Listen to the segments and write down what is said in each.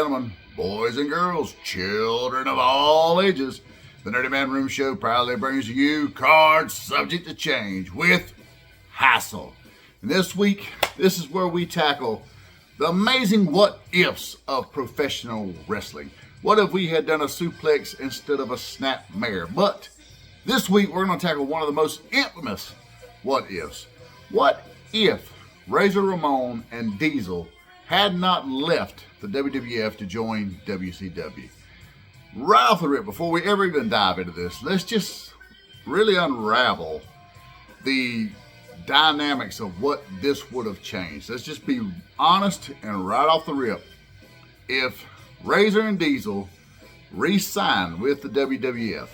gentlemen, boys and girls, children of all ages, the Nerdy Man Room Show proudly brings you Cards Subject to Change with Hassel. And this week, this is where we tackle the amazing what-ifs of professional wrestling. What if we had done a suplex instead of a snapmare? But this week, we're going to tackle one of the most infamous what-ifs. What if Razor Ramon and Diesel had not left the WWF to join WCW? Right off the rip, before we ever even dive into this, let's just really unravel the dynamics of what this would have changed. Let's just be honest and right off the rip. If Razor and Diesel re-signed with the WWF,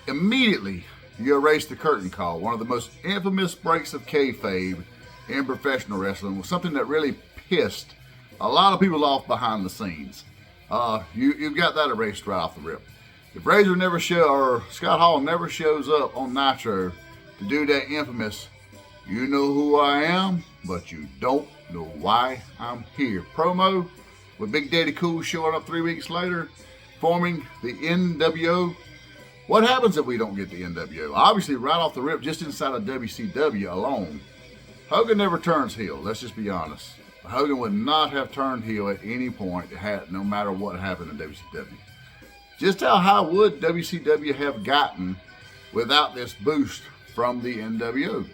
immediately you erase the curtain call. One of the most infamous breaks of kayfabe in professional wrestling was something that really pissed a lot of people off behind the scenes. You've got that erased right off the rip. If Razor or Scott Hall never shows up on Nitro to do that infamous, you know who I am, but you don't know why I'm here promo, with Big Daddy Cool showing up 3 weeks later, forming the NWO. What happens if we don't get the NWO? Obviously, right off the rip, just inside of WCW alone, Hogan never turns heel. Let's just be honest. Hogan would not have turned heel at any point, no matter what happened in WCW. Just how high would WCW have gotten without this boost from the NWO?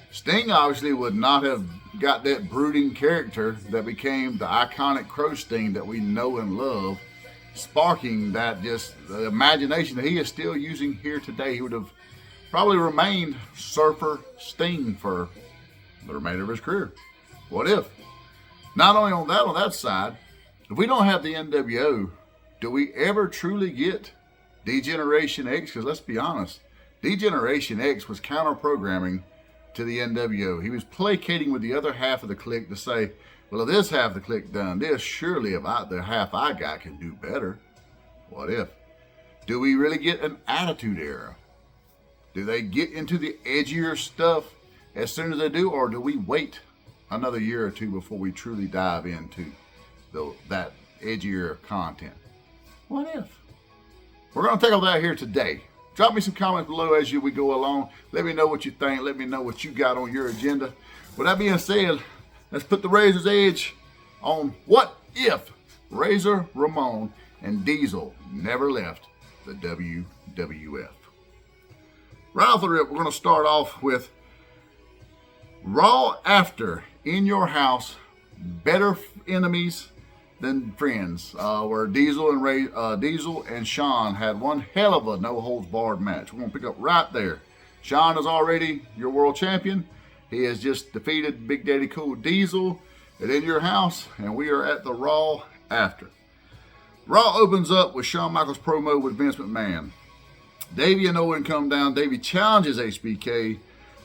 Sting obviously would not have got that brooding character that became the iconic Crow Sting that we know and love, sparking that just the imagination that he is still using here today. He would have probably remained Surfer Sting for the remainder of his career. What if? Not only on that side, if we don't have the NWO, do we ever truly get D-Generation X? Because let's be honest, D-Generation X was counter-programming to the NWO. He was placating with the other half of the clique to say, well, if this half of the clique done this, surely if the half I got can do better. What if? Do we really get an Attitude Era? Do they get into the edgier stuff as soon as they do, or do we wait another year or two before we truly dive into that edgier content? What if? We're going to tackle that here today. Drop me some comments below as we go along. Let me know what you think. Let me know what you got on your agenda. With that being said, let's put the razor's edge on what if Razor Ramon and Diesel never left the WWF. Right off the rip, we're going to start off with Raw after In Your House, better enemies than friends, where Diesel and Shawn had one hell of a no-holds-barred match. We're going to pick up right there. Shawn is already your world champion. He has just defeated Big Daddy Cool Diesel at In Your House, and we are at the Raw after. Raw opens up with Shawn Michaels promo with Vince McMahon. Davey and Owen come down. Davey challenges HBK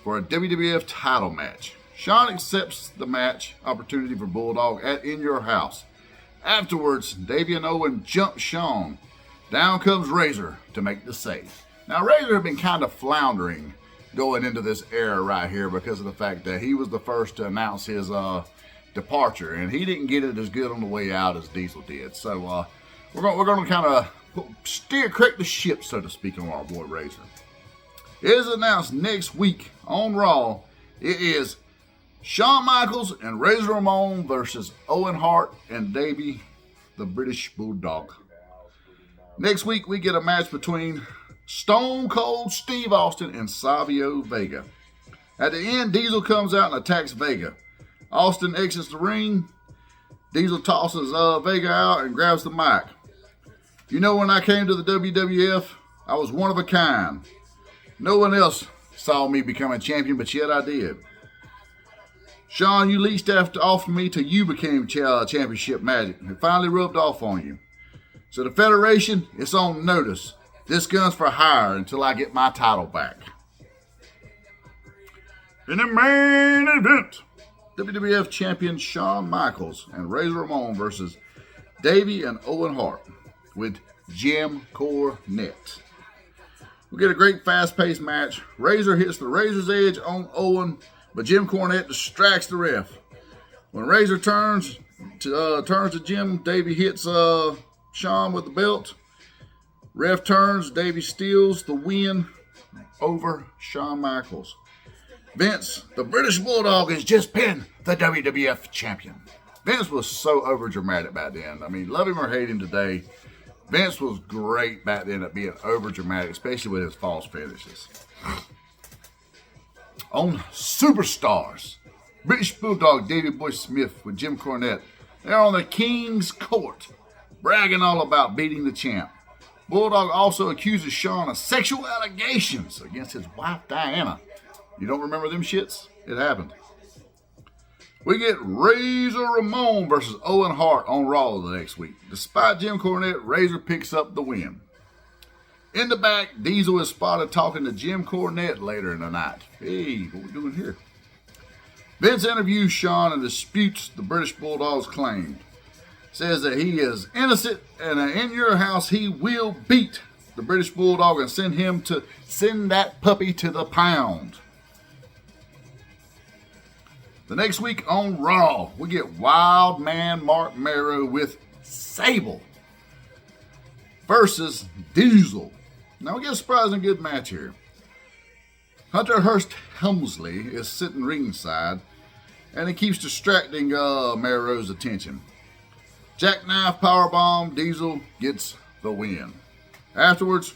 for a WWF title match. Shawn accepts the match opportunity for Bulldog at In Your House. Afterwards, Davey and Owen jump Shawn. Down comes Razor to make the save. Now, Razor had been kind of floundering going into this era right here because of the fact that he was the first to announce his departure, and he didn't get it as good on the way out as Diesel did. So we're going to kind of correct the ship, so to speak, on our boy Razor. It is announced next week on Raw. It is Shawn Michaels and Razor Ramon versus Owen Hart and Davey, the British Bulldog. Next week, we get a match between Stone Cold Steve Austin and Savio Vega. At the end, Diesel comes out and attacks Vega. Austin exits the ring. Diesel tosses Vega out and grabs the mic. You know, when I came to the WWF, I was one of a kind. No one else saw me become a champion, but yet I did. Shawn, you leased off me till you became championship magic. It finally rubbed off on you. So the Federation, it's on notice. This gun's for hire until I get my title back. In the main event, WWF champion Shawn Michaels and Razor Ramon versus Davey and Owen Hart with Jim Cornette. We get a great fast-paced match. Razor hits the Razor's Edge on Owen, but Jim Cornette distracts the ref. When Razor turns, turns to Jim. Davey hits Sean with the belt. Ref turns. Davey steals the win over Shawn Michaels. Vince, the British Bulldog, has just been the WWF champion. Vince was so overdramatic back then. I mean, love him or hate him today, Vince was great back then at being overdramatic, especially with his false finishes. On Superstars, British Bulldog Davey Boy Smith with Jim Cornette. They're on the King's Court, bragging all about beating the champ. Bulldog also accuses Shawn of sexual allegations against his wife Diana. You don't remember them shits? It happened. We get Razor Ramon versus Owen Hart on Raw the next week. Despite Jim Cornette, Razor picks up the win. In the back, Diesel is spotted talking to Jim Cornette later in the night. Hey, what we doing here? Vince interviews Shawn and disputes the British Bulldog's claim. Says that he is innocent and in your house he will beat the British Bulldog and send that puppy to the pound. The next week on Raw, we get Wild Man Mark Mero with Sable versus Diesel. Now we get a surprising good match here. Hunter Hearst Helmsley is sitting ringside and he keeps distracting Mero's attention. Jackknife powerbomb, Diesel gets the win. Afterwards,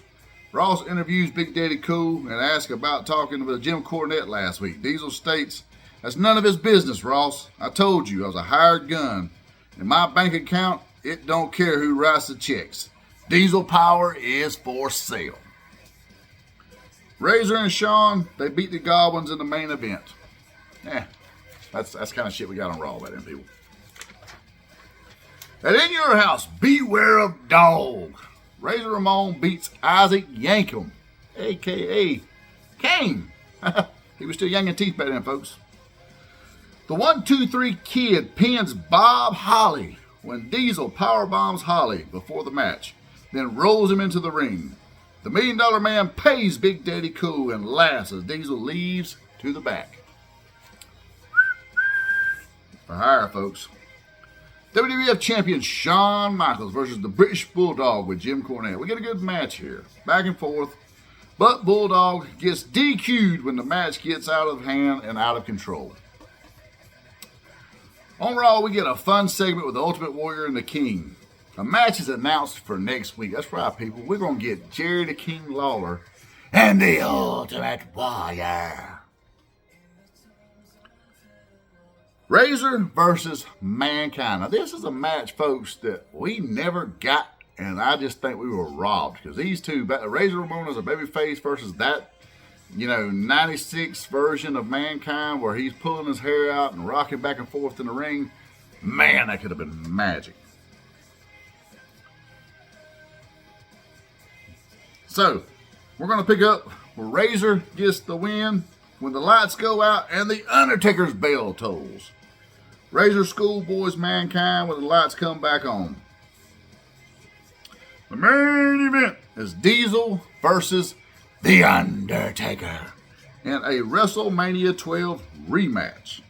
Ross interviews Big Daddy Cool and asks about talking with Jim Cornette last week. Diesel states, "That's none of his business, Ross. I told you I was a hired gun. In my bank account, it don't care who writes the checks. Diesel power is for sale." Razor and Shawn, they beat the Goblins in the main event. That's kind of shit we got on Raw by them people. And in your house, beware of dog. Razor Ramon beats Isaac Yankem, a.k.a. Kane. He was still yanking teeth back then, folks. The 1-2-3 Kid pins Bob Holly when Diesel powerbombs Holly before the match, then rolls him into the ring. The $1 Million Man pays Big Daddy Cool and laughs as Diesel leaves to the back. For hire, folks. WWF champion Shawn Michaels versus the British Bulldog with Jim Cornette. We get a good match here, back and forth, but Bulldog gets DQ'd when the match gets out of hand and out of control. On Raw, we get a fun segment with the Ultimate Warrior and the King. A match is announced for next week. That's right, people. We're going to get Jerry the King Lawler and the Ultimate Warrior. Razor versus Mankind. Now, this is a match, folks, that we never got, and I just think we were robbed. Because these two, Razor Ramon is a babyface versus that, 96 version of Mankind where he's pulling his hair out and rocking back and forth in the ring. Man, that could have been magic. So, we're going to pick up where Razor gets the win when the lights go out and the Undertaker's bell tolls. Razor schoolboys Mankind when the lights come back on. The main event is Diesel versus The Undertaker in a WrestleMania 12 rematch.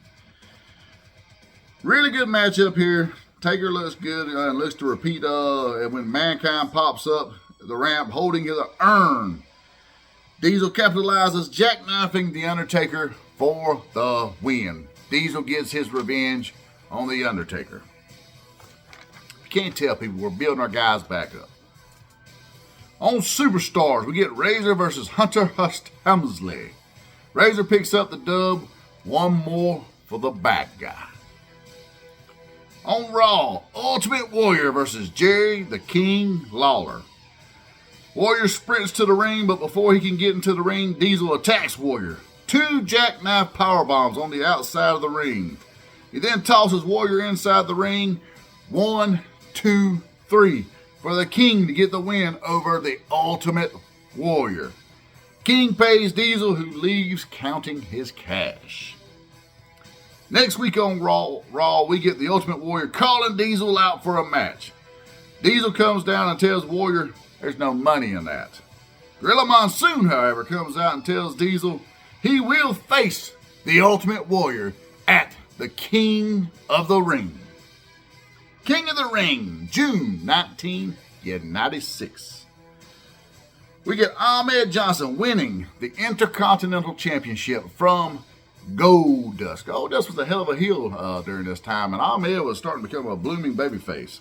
Really good matchup here. Taker looks good and looks to repeat when Mankind pops up the ramp holding the urn. Diesel capitalizes, jackknifing The Undertaker for the win. Diesel gets his revenge on The Undertaker. You can't tell, people, we're building our guys back up. On Superstars, we get Razor versus Hunter Hearst Helmsley. Razor picks up the dub, one more for the bad guy. On Raw, Ultimate Warrior versus Jerry the King Lawler. Warrior sprints to the ring, but before he can get into the ring, Diesel attacks Warrior. 2 jackknife powerbombs on the outside of the ring. He then tosses Warrior inside the ring. 1, 2, 3 for the King to get the win over the Ultimate Warrior. King pays Diesel, who leaves counting his cash. Next week on Raw, we get the Ultimate Warrior calling Diesel out for a match. Diesel comes down and tells Warrior there's no money in that. Gorilla Monsoon, however, comes out and tells Diesel he will face the Ultimate Warrior at the King of the Ring. King of the Ring, June 1996. We get Ahmed Johnson winning the Intercontinental Championship from Goldust. Goldust was a hell of a heel during this time, and Ahmed was starting to become a blooming babyface.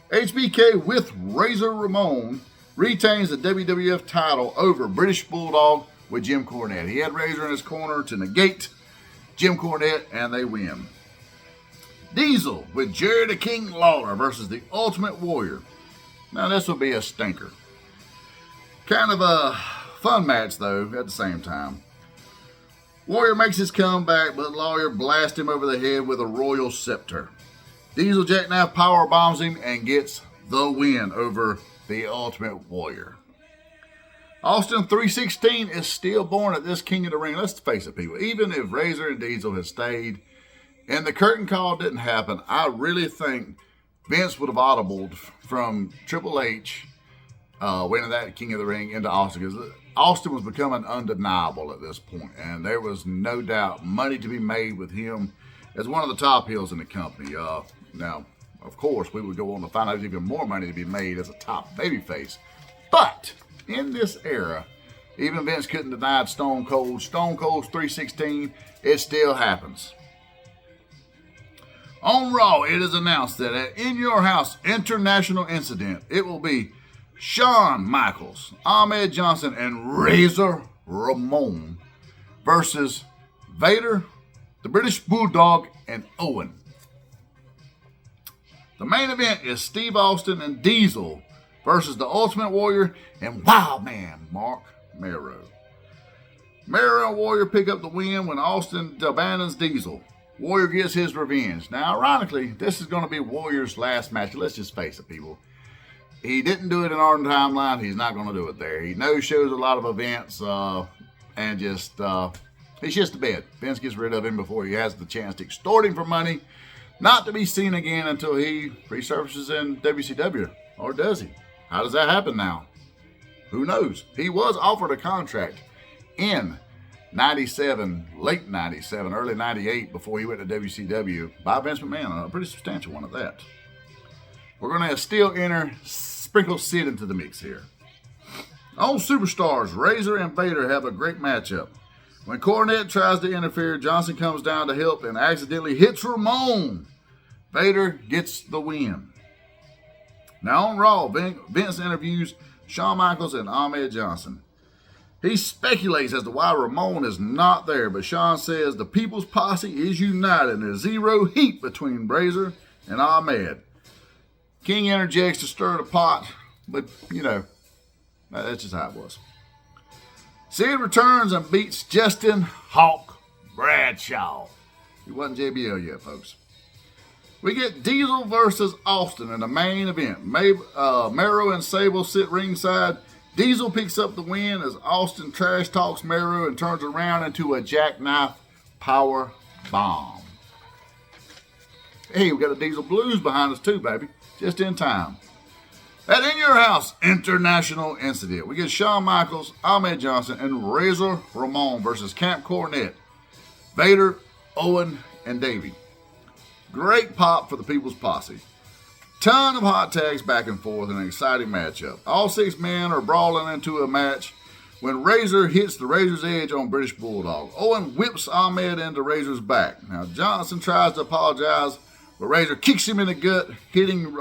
HBK with Razor Ramon retains the WWF title over British Bulldog with Jim Cornette. He had Razor in his corner to negate Jim Cornette, and they win. Diesel with Jerry the King Lawler versus the Ultimate Warrior. Now this will be a stinker. Kind of a fun match though at the same time. Warrior makes his comeback, but Lawler blasts him over the head with a Royal Scepter. Diesel jackknife power bombs him and gets the win over the Ultimate Warrior. Austin 316 is still born at this King of the Ring. Let's face it, people. Even if Razor and Diesel had stayed and the curtain call didn't happen, I really think Vince would have audibled from Triple H winning that King of the Ring into Austin, because Austin was becoming undeniable at this point, and there was no doubt money to be made with him as one of the top heels in the company. Now, of course, we would go on to find out there's even more money to be made as a top babyface. But in this era, even Vince couldn't deny Stone Cold's 316. It still happens. On Raw, it is announced that at In Your House International Incident, it will be Shawn Michaels, Ahmed Johnson, and Razor Ramon versus Vader, the British Bulldog, and Owen. The main event is Steve Austin and Diesel versus the Ultimate Warrior and Wildman Mark Mero. Mero and Warrior pick up the win when Austin abandons Diesel. Warrior gets his revenge. Now, ironically, this is going to be Warrior's last match. Let's just face it, people. He didn't do it in our timeline. He's not going to do it there. He no-shows a lot of events and just, he's just a bed. Vince gets rid of him before he has the chance to extort him for money, not to be seen again until he resurfaces in WCW. Or does he? How does that happen now? Who knows? He was offered a contract in 97, late 97, early 98, before he went to WCW by Vince McMahon, a pretty substantial one at that. We're going to have Steel Inner sprinkle Sid into the mix here. On Superstars, Razor and Vader have a great matchup. When Cornette tries to interfere, Johnson comes down to help and accidentally hits Ramon. Vader gets the win. Now on Raw, Vince interviews Shawn Michaels and Ahmed Johnson. He speculates as to why Ramon is not there, but Shawn says the People's Posse is united and there's zero heat between Razor and Ahmed. King interjects to stir the pot, but, you know, that's just how it was. Sid returns and beats Justin Hawk Bradshaw. He wasn't JBL yet, folks. We get Diesel versus Austin in the main event. Mero and Sable sit ringside. Diesel picks up the win as Austin trash talks Mero and turns around into a jackknife power bomb. Hey, we got a Diesel Blues behind us too, baby. Just in time. At In Your House International Incident, we get Shawn Michaels, Ahmed Johnson, and Razor Ramon versus Camp Cornette, Vader, Owen, and Davey. Great pop for the People's Posse. Ton of hot tags back and forth in an exciting matchup. All 6 men are brawling into a match when Razor hits the Razor's Edge on British Bulldog. Owen whips Ahmed into Razor's back. Now Johnson tries to apologize, but Razor kicks him in the gut, hitting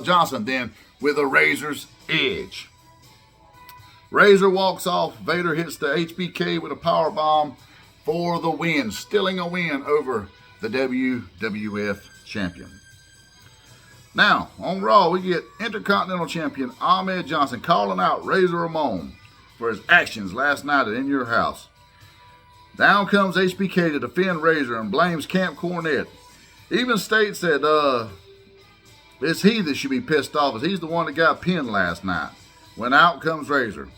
Johnson then with a Razor's Edge. Razor walks off. Vader hits the HBK with a power bomb for the win, stealing a win over the WWF champion. Now, on Raw, we get Intercontinental Champion Ahmed Johnson calling out Razor Ramon for his actions last night at In Your House. Down comes HBK to defend Razor and blames Camp Cornette. Even states that it's he that should be pissed off, as he's the one that got pinned last night. When out comes Razor.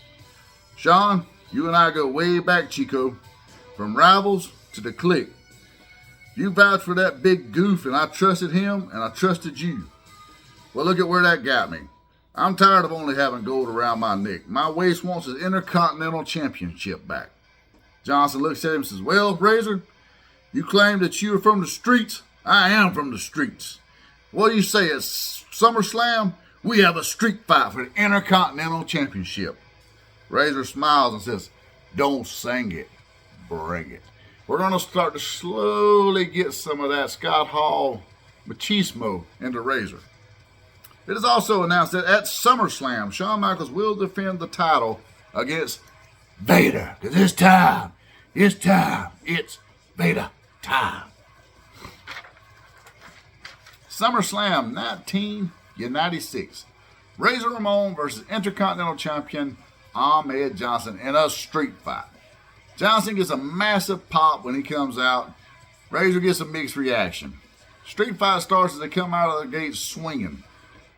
Shawn, you and I go way back, Chico. From rivals to the clique. You vouched for that big goof, and I trusted him, and I trusted you. Well, look at where that got me. I'm tired of only having gold around my neck. My waist wants his Intercontinental Championship back. Johnson looks at him and says, well, Razor, you claim that you are from the streets. I am from the streets. What do you say? At SummerSlam, we have a street fight for the Intercontinental Championship. Razor smiles and says, don't sing it, bring it. We're going to start to slowly get some of that Scott Hall machismo into Razor. It is also announced that at SummerSlam, Shawn Michaels will defend the title against Vader. Because it's time. It's Vader time. SummerSlam 1996. Razor Ramon versus Intercontinental Champion Ahmed Johnson in a street fight. Johnson gets a massive pop when he comes out. Razor gets a mixed reaction. Street fight starts as they come out of the gate swinging.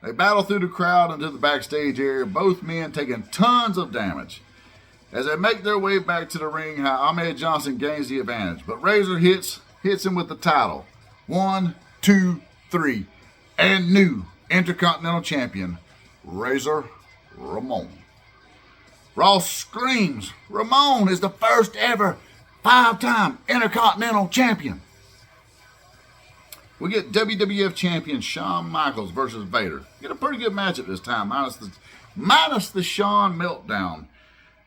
They battle through the crowd into the backstage area, both men taking tons of damage. As they make their way back to the ring, Ahmed Johnson gains the advantage, but Razor hits him with the title. 1, 2, 3, and new Intercontinental Champion, Razor Ramon. Ross screams, Ramon is the first ever 5-time Intercontinental Champion. We get WWF Champion Shawn Michaels versus Vader. Get a pretty good matchup this time, minus the Shawn meltdown.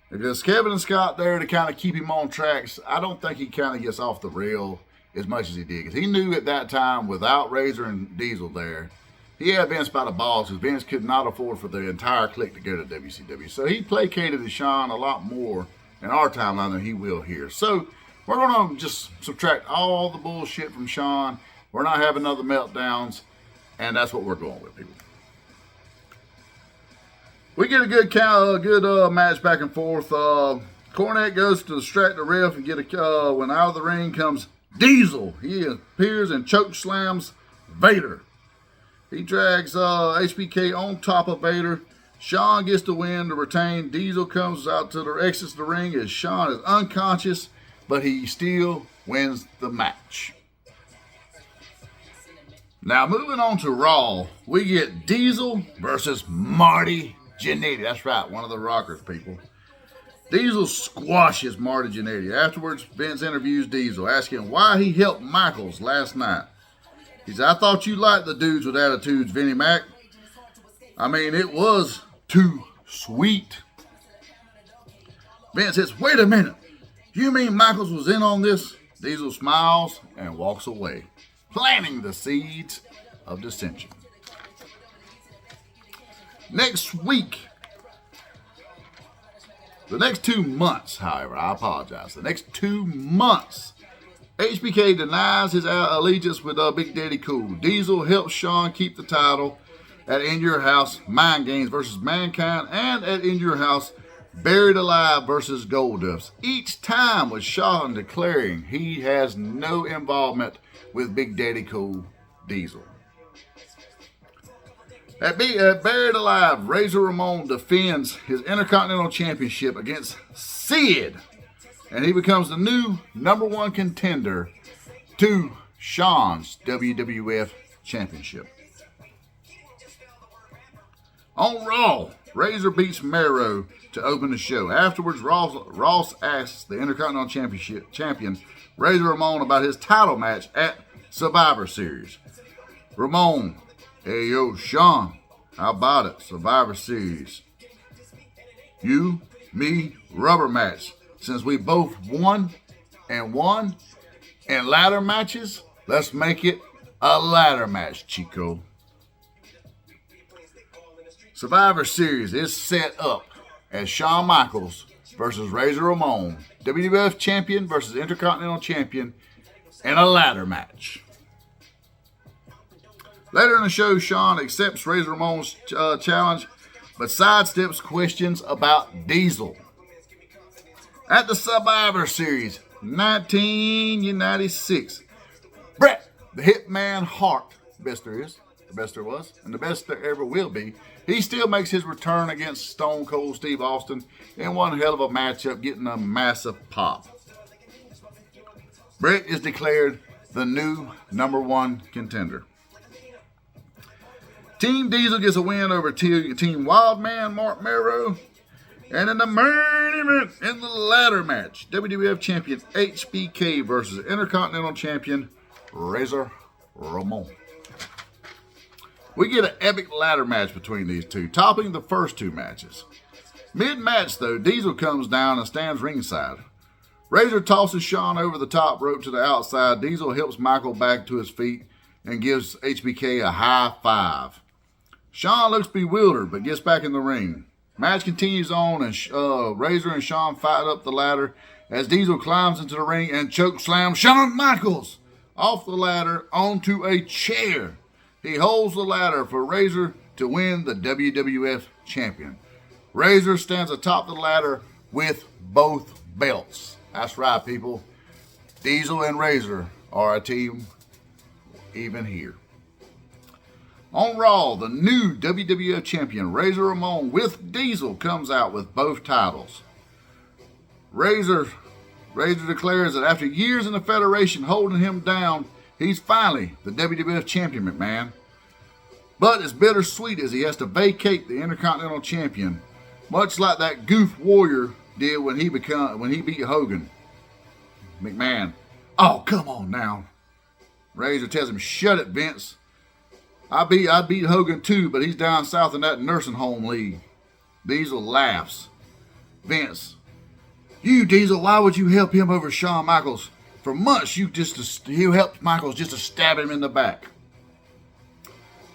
Because Kevin and Scott there to kind of keep him on tracks, I don't think he kind of gets off the rail as much as he did. Because he knew at that time, without Razor and Diesel there, he had Vince by the balls because Vince could not afford for the entire clique to go to WCW. So he placated to Shawn a lot more in our timeline than he will here. So we're going to just subtract all the bullshit from Shawn. We're not having other meltdowns. And that's what we're going with, people. We get a good match back and forth. Cornette goes to distract the ref and when out of the ring comes Diesel. He appears and choke slams Vader. He drags HBK on top of Vader. Shawn gets the win to retain. Diesel comes out to exits the ring as Shawn is unconscious, but he still wins the match. Now moving on to Raw, we get Diesel versus Marty Jannetty. That's right, one of the Rockers, people. Diesel squashes Marty Jannetty. Afterwards, Vince interviews Diesel, asking why he helped Michaels last night. He said, I thought you liked the dudes with attitudes, Vinnie Mac. I mean, it was too sweet. Vince says, wait a minute. You mean Michaels was in on this? Diesel smiles and walks away, planting the seeds of dissension. Next week, the next 2 months, however, I apologize. The next 2 months, HBK denies his allegiance with Big Daddy Cool. Diesel helps Shawn keep the title at In Your House, Mind Games versus Mankind, and at In Your House, Buried Alive versus Goldust. Each time with Shawn declaring he has no involvement with Big Daddy Cool Diesel. At Buried Alive, Razor Ramon defends his Intercontinental Championship against Sid, and he becomes the new #1 contender to Shawn's WWF Championship. On Raw, Razor beats Mero to open the show. Afterwards, Ross asks the Intercontinental Championship champion Razor Ramon about his title match at Survivor Series. Ramon, hey yo, Shawn, how about it? Survivor Series. You, me, rubber match. Since we both won in ladder matches, let's make it a ladder match, Chico. Survivor Series is set up as Shawn Michaels versus Razor Ramon, WWF Champion versus Intercontinental Champion, in a ladder match. Later in the show, Shawn accepts Razor Ramon's challenge, but sidesteps questions about Diesel. At the Survivor Series, 1996, Bret, the Hitman Hart, the best there is, the best there was, and the best there ever will be, he still makes his return against Stone Cold Steve Austin in one hell of a matchup, getting a massive pop. Bret is declared the new #1 contender. Team Diesel gets a win over Team Wildman Mark Mero. And in the main event, in the ladder match, WWF Champion HBK versus Intercontinental Champion Razor Ramon. We get an epic ladder match between these two, topping the first two matches. Mid-match, though, Diesel comes down and stands ringside. Razor tosses Shawn over the top rope to the outside. Diesel helps Michael back to his feet and gives HBK a high five. Shawn looks bewildered but gets back in the ring. Match continues on, and Razor and Shawn fight up the ladder as Diesel climbs into the ring and choke slams Shawn Michaels off the ladder onto a chair. He holds the ladder for Razor to win the WWF champion. Razor stands atop the ladder with both belts. That's right, people. Diesel and Razor are a team even here. On Raw, the new WWF champion, Razor Ramon, with Diesel, comes out with both titles. Razor declares that after years in the Federation holding him down, he's finally the WWF champion, McMahon. But it's bittersweet as he has to vacate the Intercontinental champion, much like that goof Warrior did when he beat Hogan. McMahon, oh, come on now. Razor tells him, shut it, Vince. I beat Hogan too, but he's down south in that nursing home league. Diesel laughs. Vince, you, Diesel, why would you help him over Shawn Michaels? For months, you helped Michaels just to stab him in the back.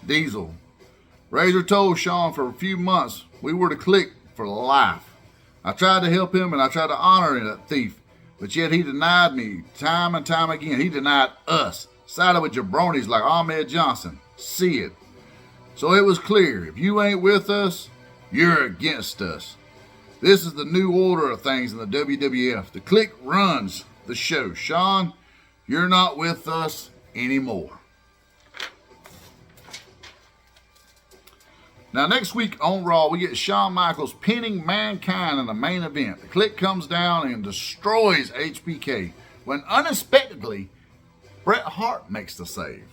Diesel, Razor told Shawn for a few months we were to click for life. I tried to help him and I tried to honor that thief, but yet he denied me time and time again. He denied us. Sided with jabronis like Ahmed Johnson. See it. So it was clear, if you ain't with us, you're against us. This is the new order of things in the WWF. The Click runs the show. Shawn, you're not with us anymore. Now, next week on Raw, we get Shawn Michaels pinning Mankind in the main event. The Click comes down and destroys HBK when unexpectedly Bret Hart makes the save.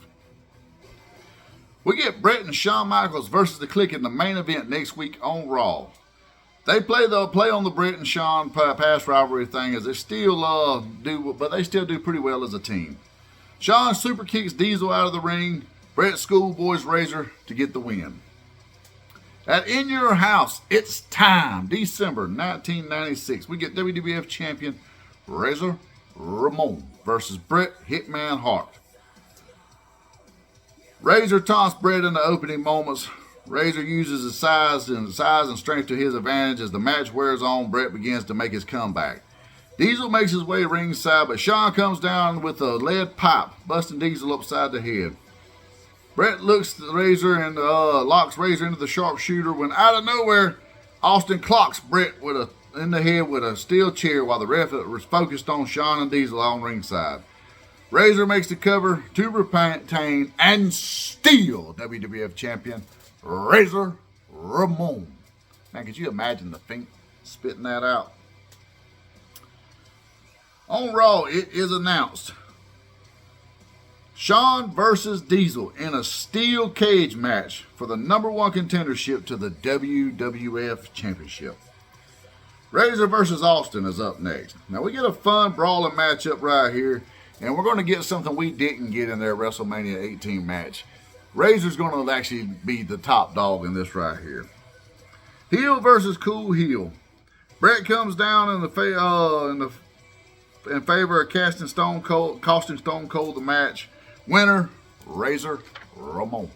We get Bret and Shawn Michaels versus the Click in the main event next week on Raw. They play on the Bret and Shawn past rivalry thing as they still do pretty well as a team. Shawn super kicks Diesel out of the ring. Bret schoolboys Razor to get the win. At In Your House, it's time. December 1996. We get WWF champion Razor Ramon versus Bret Hitman Hart. Razor taunts Bret in the opening moments. Razor uses his size and strength to his advantage. As the match wears on, Bret begins to make his comeback. Diesel makes his way ringside, but Shawn comes down with a lead pipe, busting Diesel upside the head. Bret looks at Razor and locks Razor into the sharpshooter when out of nowhere, Austin clocks Bret in the head with a steel chair while the ref was focused on Shawn and Diesel on ringside. Razor makes the cover to retain and steal WWF champion Razor Ramon. Man, could you imagine the Fink spitting that out? On Raw, it is announced Shawn versus Diesel in a steel cage match for the #1 contendership to the WWF Championship. Razor versus Austin is up next. Now we get a fun brawling matchup right here, and we're going to get something we didn't get in their WrestleMania 18 match. Razor's going to actually be the top dog in this right here. Heel versus cool heel. Bret comes down in favor of costing Stone Cold the match. Winner, Razor Ramon.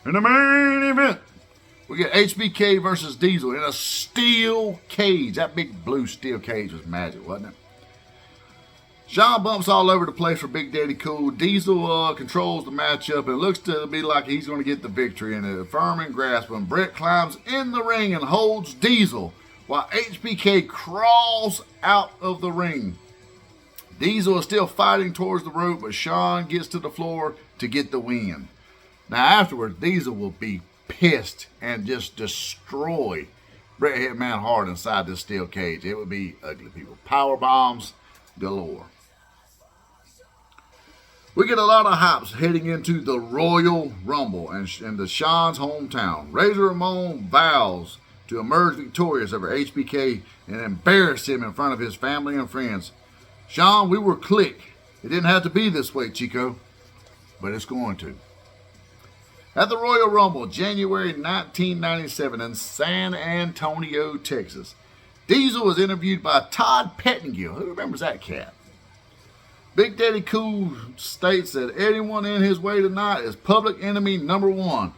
In the main event, we get HBK versus Diesel in a steel cage. That big blue steel cage was magic, wasn't it? Shawn bumps all over the place for Big Daddy Cool. Diesel controls the matchup and looks to be like he's going to get the victory in a firm and grasp when Bret climbs in the ring and holds Diesel while HBK crawls out of the ring. Diesel is still fighting towards the rope, but Shawn gets to the floor to get the win. Now afterwards, Diesel will be pissed and just destroy Bret Hitman Hart inside this steel cage. It would be ugly, people. Power bombs galore. We get a lot of hypes heading into the Royal Rumble and the Shawn's hometown. Razor Ramon vows to emerge victorious over HBK and embarrass him in front of his family and friends. Shawn, we were Click. It didn't have to be this way, Chico. but it's going to. At the Royal Rumble, January 1997 in San Antonio, Texas, Diesel was interviewed by Todd Pettengill. Who remembers that cat? Big Daddy Cool states that anyone in his way tonight is public enemy number one,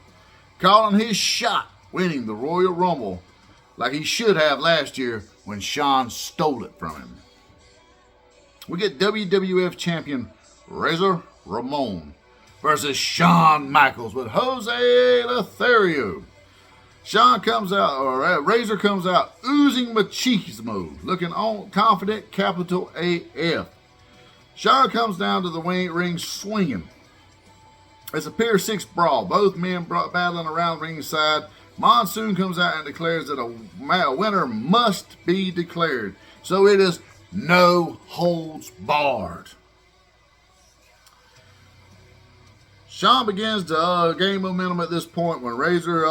calling his shot winning the Royal Rumble like he should have last year when Shawn stole it from him. We get WWF champion Razor Ramon versus Shawn Michaels with Jose Lothario. Razor comes out oozing machismo, looking on confident, capital AF. Shawn comes down to the ring swinging. It's a Pier 6 brawl. Both men battling around ringside. Monsoon comes out and declares that a winner must be declared. So it is no holds barred. Shawn begins to gain momentum at this point when Razor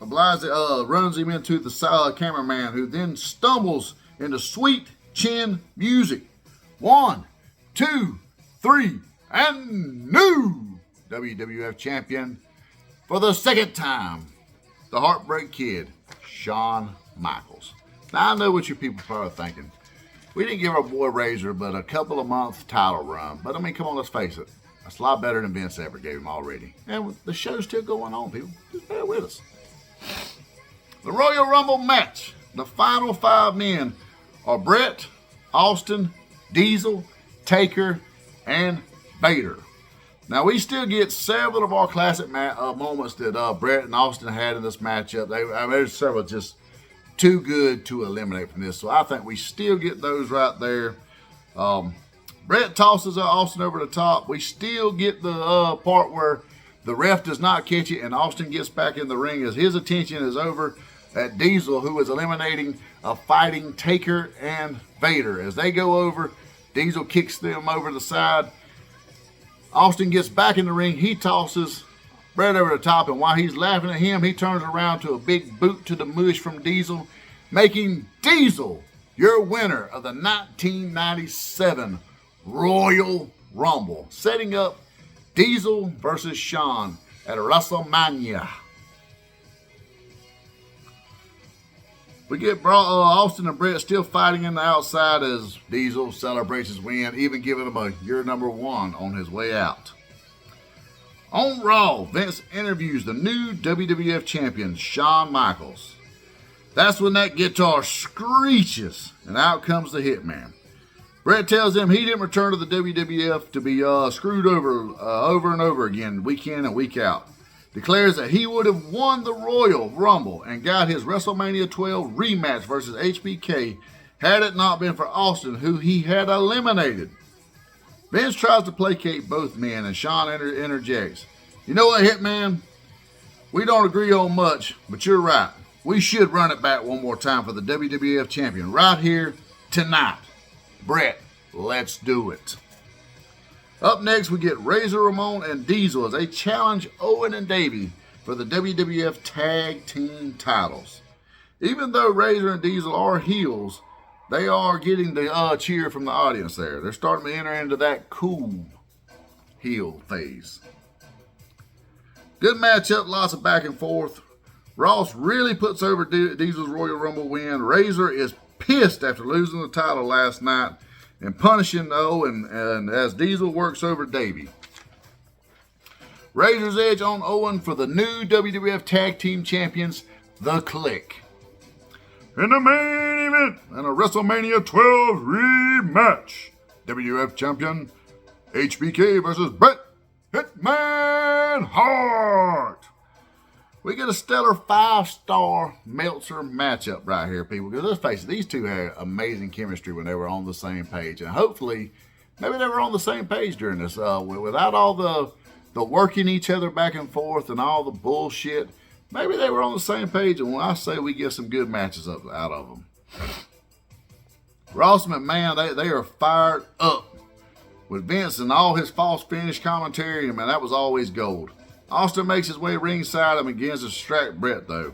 runs him into the cameraman, who then stumbles into sweet chin music. 1, 2, 3, and new WWF champion for the second time, the Heartbreak Kid, Shawn Michaels. Now, I know what you people are probably thinking. We didn't give our boy Razor but a couple of months title run. But I mean, come on, let's face it. That's a lot better than Vince ever gave him already. And the show's still going on, people. Just bear with us. The Royal Rumble match. The final 5 men are Bret, Austin, Diesel, Taker, and Vader. Now, we still get several of our classic moments that Bret and Austin had in this matchup. There's several just too good to eliminate from this. So I think we still get those right there. Bret tosses Austin over the top. We still get the part where the ref does not catch it and Austin gets back in the ring as his attention is over at Diesel, who is eliminating a fighting Taker and Vader. As they go over, Diesel kicks them over the side. Austin gets back in the ring. He tosses Bret over the top, and while he's laughing at him, he turns around to a big boot to the mush from Diesel, making Diesel your winner of the 1997 Royal Rumble, setting up Diesel versus Shawn at WrestleMania. We get Austin and Bret still fighting in the outside as Diesel celebrates his win, even giving him a "you're number one" on his way out. On Raw, Vince interviews the new WWF champion, Shawn Michaels. That's when that guitar screeches, and out comes the Hitman. Bret tells him he didn't return to the WWF to be screwed over and over again, week in and week out. Declares that he would have won the Royal Rumble and got his WrestleMania 12 rematch versus HBK had it not been for Austin, who he had eliminated. Vince tries to placate both men, and Shawn interjects. You know what, Hitman? We don't agree on much, but you're right. We should run it back one more time for the WWF champion right here tonight. Bret, let's do it. Up next, we get Razor Ramon and Diesel as they challenge Owen and Davey for the WWF Tag Team titles. Even though Razor and Diesel are heels, they are getting the cheer from the audience there. They're starting to enter into that cool heel phase. Good matchup, lots of back and forth. Ross really puts over Diesel's Royal Rumble win. Razor is pissed after losing the title last night and punishing Owen, and as Diesel works over Davey. Razor's edge on Owen for the new WWF Tag Team Champions, The Click. In the main event and a WrestleMania 12 rematch, WWF Champion HBK versus Bret Hitman Hart. We get a stellar 5-star Meltzer matchup right here, people. Because let's face it, these two had amazing chemistry when they were on the same page. And hopefully, maybe they were on the same page during this. Without all the working each other back and forth and all the bullshit, maybe they were on the same page. And when I say we get some good matches out of them. Ross and McMahon, they are fired up. With Vince and all his false finish commentary, man, that was always gold. Austin makes his way ringside and begins to distract Bret, though.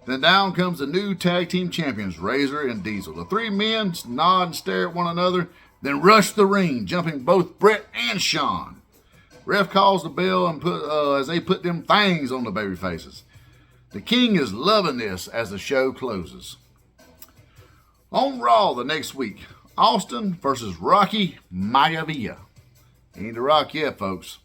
Then down comes the new tag team champions, Razor and Diesel. The 3 men nod and stare at one another, then rush the ring, jumping both Bret and Shawn. Ref calls the bell and as they put them things on the baby faces. The King is loving this as the show closes. On Raw the next week, Austin versus Rocky Maivia. Ain't the Rock yet, folks.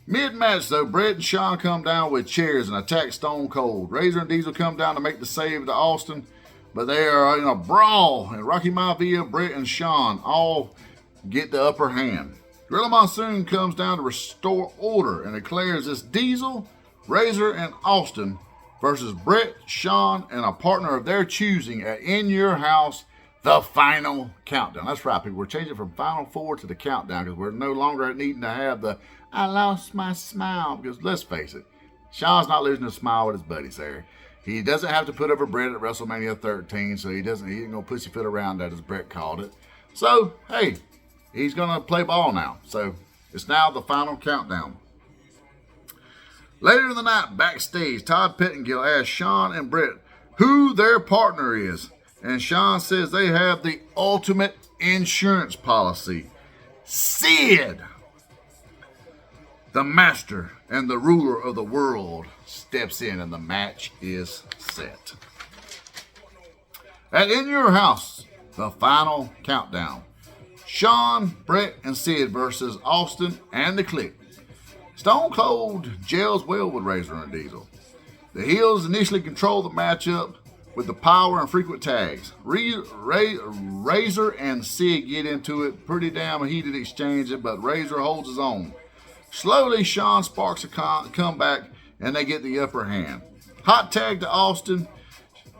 Mid-match, though, Bret and Shawn come down with chairs and attack Stone Cold. Razor and Diesel come down to make the save to Austin, but they are in a brawl, and Rocky Maivia, Bret, and Shawn all get the upper hand. Gorilla Monsoon comes down to restore order and declares it's Diesel, Razor, and Austin versus Bret, Shawn, and a partner of their choosing at In Your House, the Final Countdown. That's right, people. We're changing from Final Four to the Countdown because we're no longer needing to have the I lost my smile, because let's face it, Shawn's not losing a smile with his buddies there. He doesn't have to put over Bret at WrestleMania 13, so he ain't gonna pussyfoot around that, as Bret called it. So, hey, he's gonna play ball now. So it's now the Final Countdown. Later in the night, backstage, Todd Pettengill asks Shawn and Bret who their partner is, and Shawn says they have the ultimate insurance policy, Sid. The master and the ruler of the world steps in and the match is set. At In Your House, the Final Countdown. Shawn, Bret, and Sid versus Austin and the Clique. Stone Cold gels well with Razor and Diesel. The heels initially control the matchup with the power and frequent tags. Razor and Sid get into it, pretty damn heated exchange, but Razor holds his own. Slowly, Shawn sparks a comeback, and they get the upper hand. Hot tag to Austin.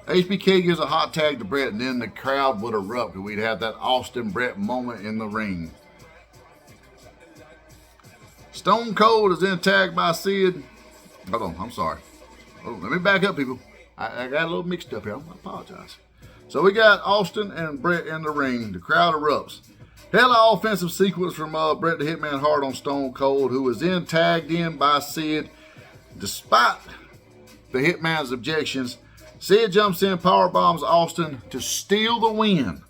HBK gives a hot tag to Bret, and then the crowd would erupt, and we'd have that Austin-Bret moment in the ring. Stone Cold is then tagged by Sid. Hold on, I'm sorry. Let me back up, people. I got a little mixed up here. I apologize. So we got Austin and Bret in the ring. The crowd erupts. Hella offensive sequence from Bret the Hitman Hart on Stone Cold, who was then tagged in by Sid. Despite the Hitman's objections, Sid jumps in, power bombs Austin to steal the win.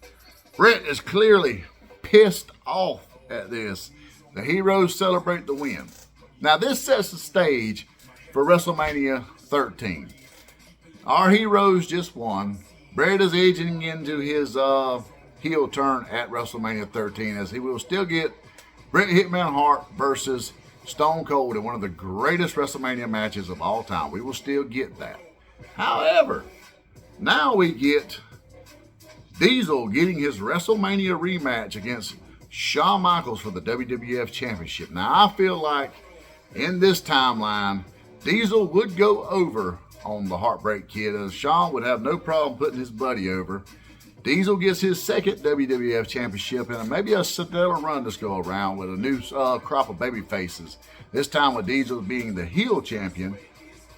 Bret is clearly pissed off at this. The heroes celebrate the win. Now this sets the stage for WrestleMania 13. Our heroes just won. Bret is edging into his heel turn at WrestleMania 13, as he will still get Bret Hitman Hart versus Stone Cold in one of the greatest WrestleMania matches of all time. We will still get that. However, now we get Diesel getting his WrestleMania rematch against Shawn Michaels for the WWF Championship. Now I feel like in this timeline, Diesel would go over on the Heartbreak Kid, as Shawn would have no problem putting his buddy over. Diesel gets his second WWF Championship and maybe a stellar run this go around with a new crop of baby faces. This time with Diesel being the heel champion.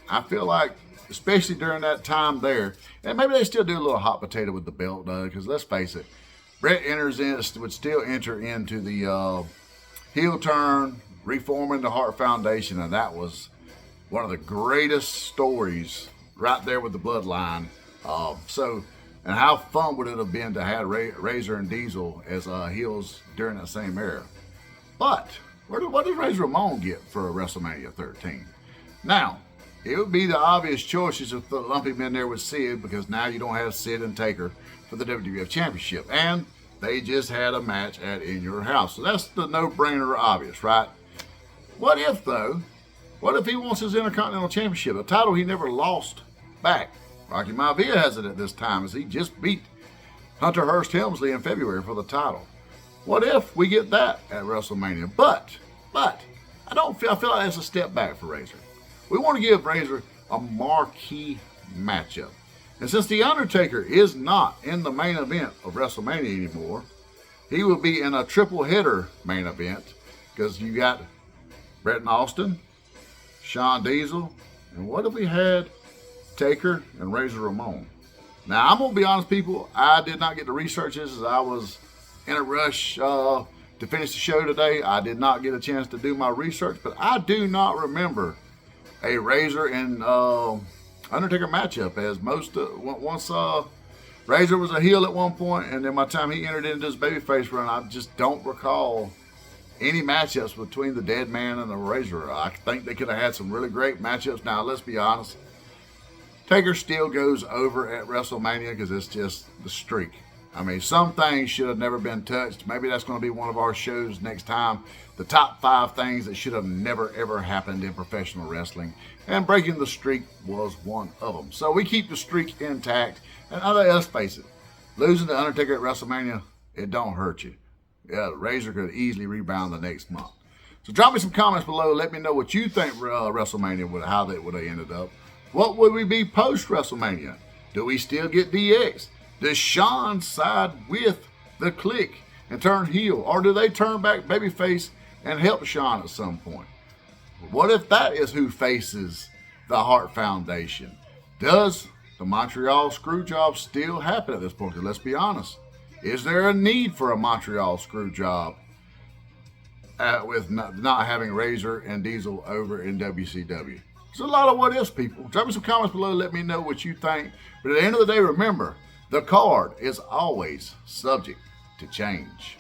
I feel like, especially during that time there, and maybe they still do a little hot potato with the belt, though, because let's face it, Bret would still enter into the heel turn, reforming the Hart Foundation, and that was one of the greatest stories right there with the bloodline. And how fun would it have been to have Razor and Diesel as heels during that same era? But what does Razor Ramon get for WrestleMania 13? Now, it would be the obvious choices to lump him in there with Sid, because now you don't have Sid and Taker for the WWF Championship. And they just had a match at In Your House. So that's the no-brainer obvious, right? What if, though, what if he wants his Intercontinental Championship, a title he never lost back? Rocky Maivia has it at this time, as he just beat Hunter Hearst Helmsley in February for the title. What if we get that at WrestleMania? But I feel like that's a step back for Razor. We want to give Razor a marquee matchup. And since The Undertaker is not in the main event of WrestleMania anymore, he will be in a triple header main event, because you got Bret and Austin, Shawn Diesel, and what if we had Taker and Razor Ramon? Now, I'm going to be honest, people, I did not get to research this, as I was in a rush to finish the show today. I did not get a chance to do my research, but I do not remember a Razor and Undertaker matchup, as once Razor was a heel at one point, and then by the time he entered into his babyface run, I just don't recall any matchups between the Dead Man and the Razor. I think they could have had some really great matchups. Now, let's be honest. Taker still goes over at WrestleMania because it's just the streak. I mean, some things should have never been touched. Maybe that's going to be one of our shows next time. The top 5 things that should have never, ever happened in professional wrestling. And breaking the streak was one of them. So we keep the streak intact. And let's face it, losing to Undertaker at WrestleMania, it don't hurt you. Yeah, the Razor could easily rebound the next month. So drop me some comments below. Let me know what you think WrestleMania how that would have ended up. What would we be post WrestleMania? Do we still get DX? Does Shawn side with the Clique and turn heel? Or do they turn back babyface and help Shawn at some point? What if that is who faces the Hart Foundation? Does the Montreal Screwjob still happen at this point? Because let's be honest. Is there a need for a Montreal Screwjob with not having Razor and Diesel over in WCW? There's a lot of what ifs, people. Drop me some comments below. Let me know what you think. But at the end of the day, remember, the card is always subject to change.